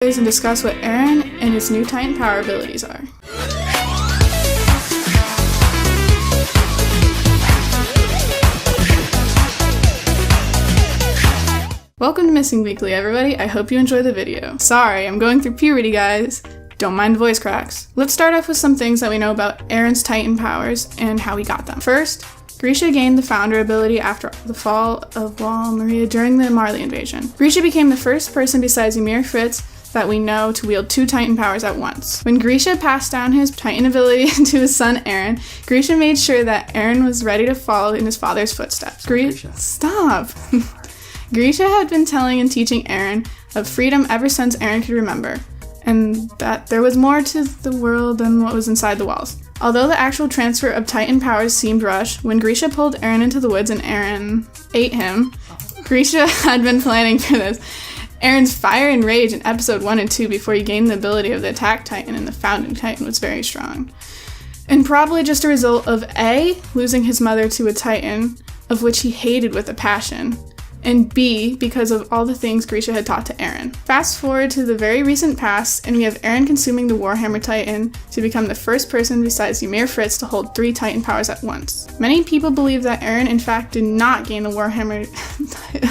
And discuss what Eren and his new Titan power abilities are. Welcome to Missing Weekly, everybody. I hope you enjoy the video. Sorry, I'm going through puberty, guys. Don't mind the voice cracks. Let's start off with some things that we know about Eren's Titan powers and how he got them. First, Grisha gained the founder ability after the fall of Wall Maria during the Marley invasion. Grisha became the first person besides Ymir Fritz that we know to wield two Titan powers at once. When Grisha passed down his Titan ability to his son Eren, Grisha made sure that Eren was ready to follow in his father's footsteps. Stop! Grisha had been telling and teaching Eren of freedom ever since Eren could remember, and that there was more to the world than what was inside the walls. Although the actual transfer of Titan powers seemed rushed, when Grisha pulled Eren into the woods and Eren ate him, Grisha had been planning for this. Eren's fire and rage in episode 1 and 2 before he gained the ability of the attack Titan and the founding Titan was very strong. And probably just a result of A, losing his mother to a Titan, of which he hated with a passion, and B, because of all the things Grisha had taught to Eren. Fast forward to the very recent past, and we have Eren consuming the Warhammer Titan to become the first person besides Ymir Fritz to hold 3 Titan powers at once. Many people believe that Eren in fact did not gain the Warhammer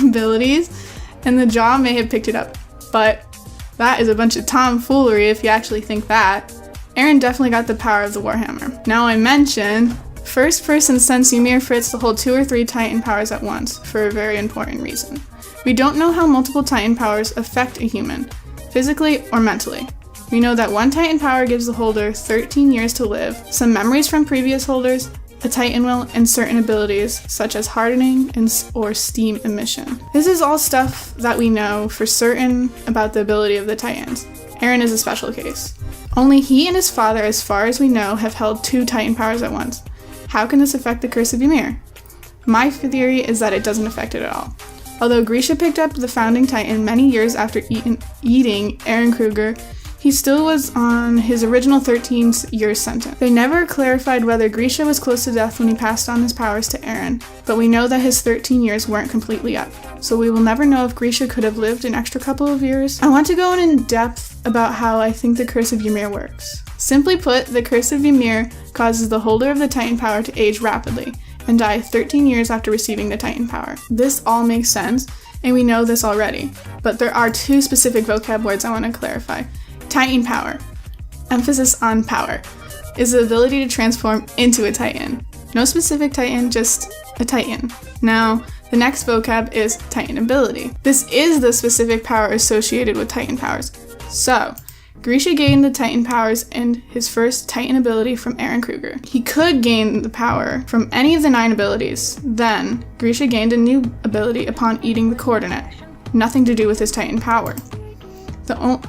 abilities, and the jaw may have picked it up, but that is a bunch of tomfoolery if you actually think that. Eren definitely got the power of the Warhammer. Now I mention, first person since Ymir Fritz to hold 2 or 3 Titan powers at once, for a very important reason. We don't know how multiple Titan powers affect a human, physically or mentally. We know that one Titan power gives the holder 13 years to live, some memories from previous holders, a Titan will, and certain abilities, such as hardening or steam emission. This is all stuff that we know for certain about the ability of the Titans. Eren is a special case. Only he and his father, as far as we know, have held 2 Titan powers at once. How can this affect the curse of Ymir? My theory is that it doesn't affect it at all. Although Grisha picked up the founding Titan many years after eating Eren Kruger, he still was on his original 13-year sentence. They never clarified whether Grisha was close to death when he passed on his powers to Eren, but we know that his 13 years weren't completely up, so we will never know if Grisha could have lived an extra couple of years. I want to go in depth about how I think the Curse of Ymir works. Simply put, the Curse of Ymir causes the holder of the Titan power to age rapidly and die 13 years after receiving the Titan power. This all makes sense, and we know this already, but there are 2 specific vocab words I want to clarify. Titan power, emphasis on power, is the ability to transform into a Titan. No specific Titan, just a Titan. Now, the next vocab is Titan ability. This is the specific power associated with Titan powers. So, Grisha gained the Titan powers and his first Titan ability from Eren Kruger. He could gain the power from any of the 9 abilities. Then, Grisha gained a new ability upon eating the coordinate. Nothing to do with his Titan power.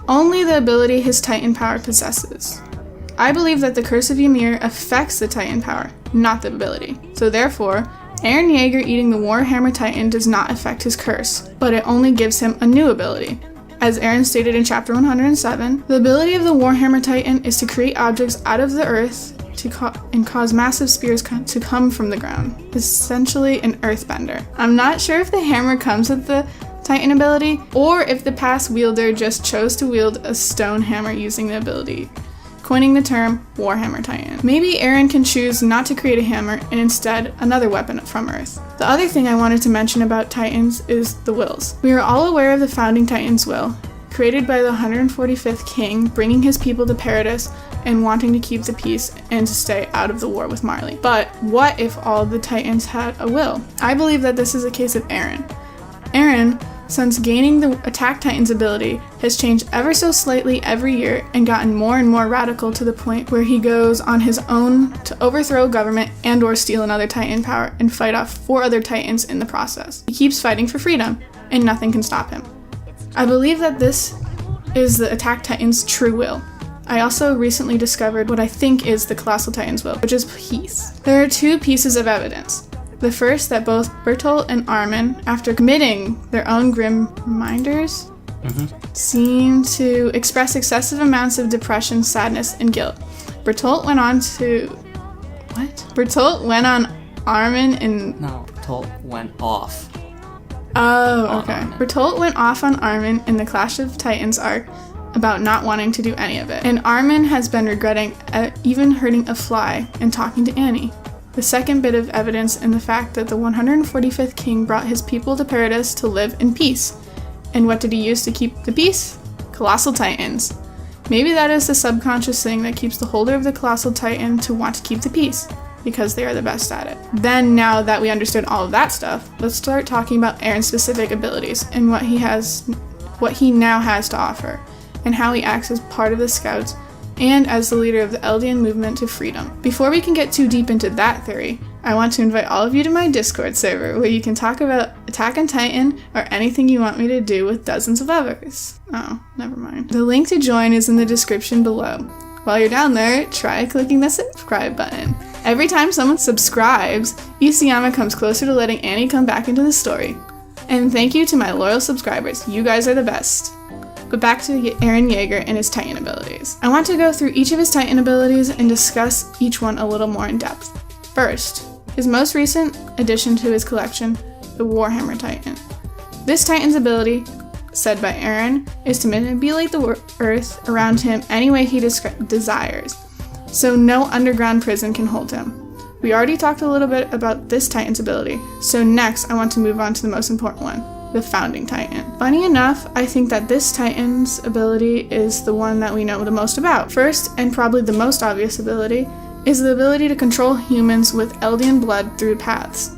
Only the ability his Titan power possesses. I believe that the Curse of Ymir affects the Titan power, not the ability. So therefore, Eren Jaeger eating the Warhammer Titan does not affect his curse, but it only gives him a new ability. As Eren stated in chapter 107, the ability of the Warhammer Titan is to create objects out of the earth and cause massive spears to come from the ground. Essentially an earthbender. I'm not sure if the hammer comes with the Titan ability, or if the past wielder just chose to wield a stone hammer using the ability, coining the term Warhammer Titan. Maybe Eren can choose not to create a hammer and instead another weapon from Earth. The other thing I wanted to mention about Titans is the wills. We are all aware of the founding Titan's will, created by the 145th king, bringing his people to Paradis and wanting to keep the peace and to stay out of the war with Marley. But what if all the Titans had a will? I believe that this is a case of Eren. Eren, since gaining the Attack Titan's ability, has changed ever so slightly every year and gotten more and more radical to the point where he goes on his own to overthrow government and or steal another Titan power and fight off 4 other Titans in the process. He keeps fighting for freedom, and nothing can stop him. I believe that this is the Attack Titan's true will. I also recently discovered what I think is the Colossal Titan's will, which is peace. There are 2 pieces of evidence. The first, that both Bertolt and Armin, after committing their own grim reminders, seem to express excessive amounts of depression, sadness, and guilt. Bertolt went on Armin and... No, Bertolt went off. Oh, okay. Bertolt went off on Armin in the Clash of Titans arc about not wanting to do any of it. And Armin has been regretting even hurting a fly and talking to Annie. The second bit of evidence in the fact that the 145th king brought his people to Paradise to live in peace. And what did he use to keep the peace? Colossal Titans. Maybe that is the subconscious thing that keeps the holder of the Colossal Titan to want to keep the peace, because they are the best at it. Then, now that we understood all of that stuff, let's start talking about Eren's specific abilities and what he now has to offer, and how he acts as part of the Scouts and as the leader of the Eldian movement to freedom. Before we can get too deep into that theory, I want to invite all of you to my Discord server, where you can talk about Attack on Titan or anything you want me to do with dozens of others. Oh, never mind. The link to join is in the description below. While you're down there, try clicking the subscribe button. Every time someone subscribes, Isayama comes closer to letting Annie come back into the story. And thank you to my loyal subscribers, you guys are the best. But back to Eren Jaeger and his Titan abilities. I want to go through each of his Titan abilities and discuss each one a little more in depth. First, his most recent addition to his collection, the Warhammer Titan. This Titan's ability, said by Eren, is to manipulate the earth around him any way he desires, so no underground prison can hold him. We already talked a little bit about this Titan's ability, so next I want to move on to the most important one, the Founding Titan. Funny enough, I think that this Titan's ability is the one that we know the most about. First, and probably the most obvious ability, is the ability to control humans with Eldian blood through paths,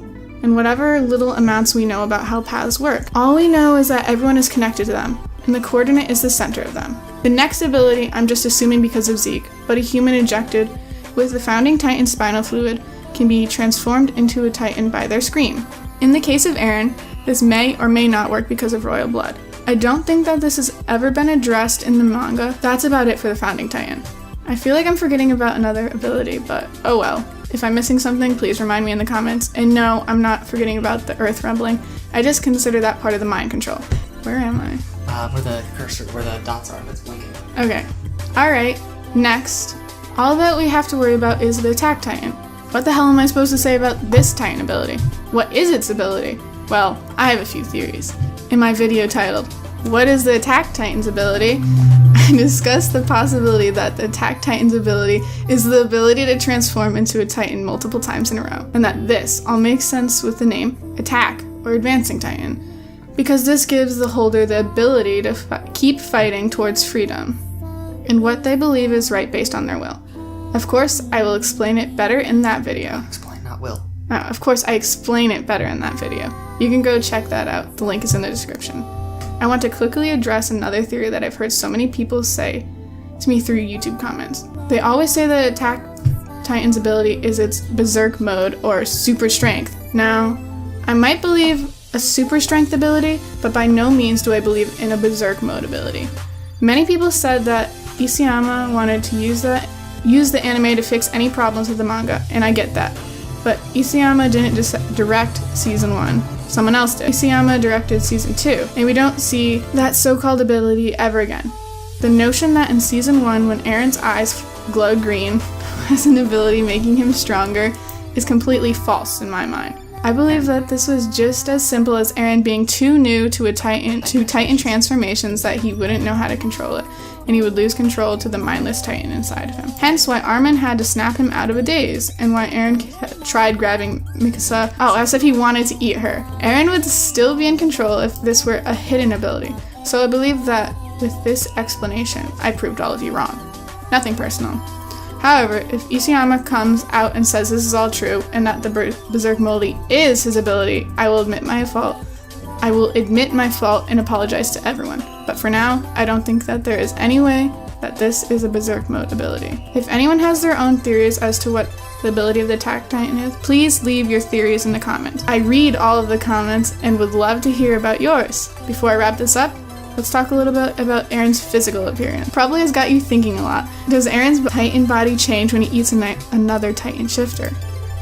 and whatever little amounts we know about how paths work. All we know is that everyone is connected to them, and the coordinate is the center of them. The next ability, I'm just assuming because of Zeke, but a human injected with the Founding Titan spinal fluid can be transformed into a Titan by their scream. In the case of Eren, this may or may not work because of royal blood. I don't think that this has ever been addressed in the manga. That's about it for the Founding Titan. I feel like I'm forgetting about another ability, but oh well. If I'm missing something, please remind me in the comments. And no, I'm not forgetting about the earth rumbling. I just consider that part of the mind control. Where am I? Where the cursor, where the dots are, that's blinking. Okay. Alright, next. All that we have to worry about is the Attack Titan. What the hell am I supposed to say about this Titan ability? What is its ability? Well, I have a few theories. In my video titled, What is the Attack Titan's ability? I discussed the possibility that the Attack Titan's ability is the ability to transform into a Titan multiple times in a row, and that this all makes sense with the name Attack or Advancing Titan, because this gives the holder the ability to keep fighting towards freedom, and what they believe is right based on their will. Of course, I will explain it better in that video. Explain, not will. Of course, I explain it better in that video. You can go check that out. The link is in the description. I want to quickly address another theory that I've heard so many people say to me through YouTube comments. They always say that Attack Titan's ability is its berserk mode or super strength. Now, I might believe a super strength ability, but by no means do I believe in a berserk mode ability. Many people said that Isayama wanted to use the anime to fix any problems with the manga, and I get that. But Isayama didn't direct season 1. Someone else did. Isayama directed season 2, and we don't see that so-called ability ever again. The notion that in season 1, when Eren's eyes glowed green, has an ability making him stronger is completely false in my mind. I believe that this was just as simple as Eren being too new to Titan transformations that he wouldn't know how to control it, and he would lose control to the mindless Titan inside of him. Hence why Armin had to snap him out of a daze, and why Eren tried grabbing Mikasa, as if he wanted to eat her. Eren would still be in control if this were a hidden ability. So I believe that with this explanation, I proved all of you wrong. Nothing personal. However, if Isayama comes out and says this is all true, and that the berserk mode is his ability, I will admit my fault. I will admit my fault and apologize to everyone. But for now, I don't think that there is any way that this is a berserk mode ability. If anyone has their own theories as to what the ability of the Attack Titan is, please leave your theories in the comments. I read all of the comments and would love to hear about yours. Before I wrap this up, let's talk a little bit about Eren's physical appearance. Probably has got you thinking a lot. Does Eren's Titan body change when he eats another Titan shifter?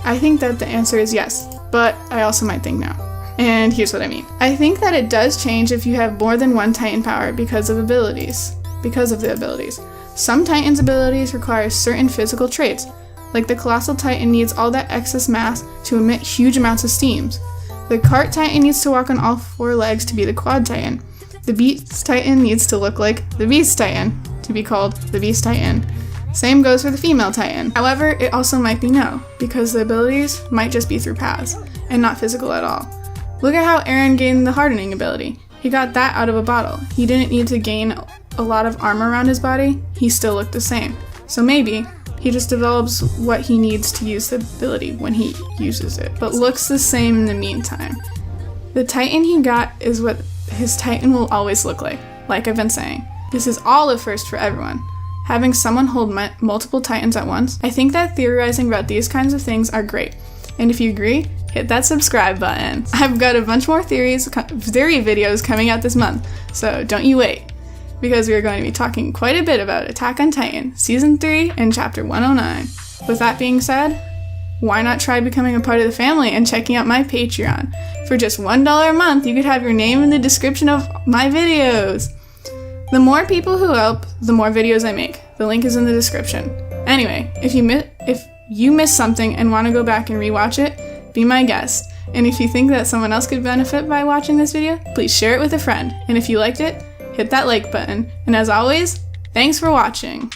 I think that the answer is yes, but I also might think no. And here's what I mean. I think that it does change if you have more than one Titan power because of the abilities. Some Titan's abilities require certain physical traits, like the Colossal Titan needs all that excess mass to emit huge amounts of steams. The Cart Titan needs to walk on all 4 legs to be the Quad Titan. The Beast Titan needs to look like the Beast Titan to be called the Beast Titan. Same goes for the female Titan. However, it also might be no, because the abilities might just be through paths, and not physical at all. Look at how Eren gained the hardening ability. He got that out of a bottle. He didn't need to gain a lot of armor around his body, he still looked the same. So maybe he just develops what he needs to use the ability when he uses it, but looks the same in the meantime. The Titan he got is what his Titan will always look like I've been saying. This is all a first for everyone. Having someone hold multiple Titans at once, I think that theorizing about these kinds of things are great. And if you agree, hit that subscribe button. I've got a bunch more theory videos coming out this month, so don't you wait, because we are going to be talking quite a bit about Attack on Titan, Season 3 and Chapter 109. With that being said, why not try becoming a part of the family and checking out my Patreon? For just $1 a month, you could have your name in the description of my videos. The more people who help, the more videos I make. The link is in the description. Anyway, if you missed something and want to go back and rewatch it, be my guest. And if you think that someone else could benefit by watching this video, please share it with a friend. And if you liked it, hit that like button. And as always, thanks for watching.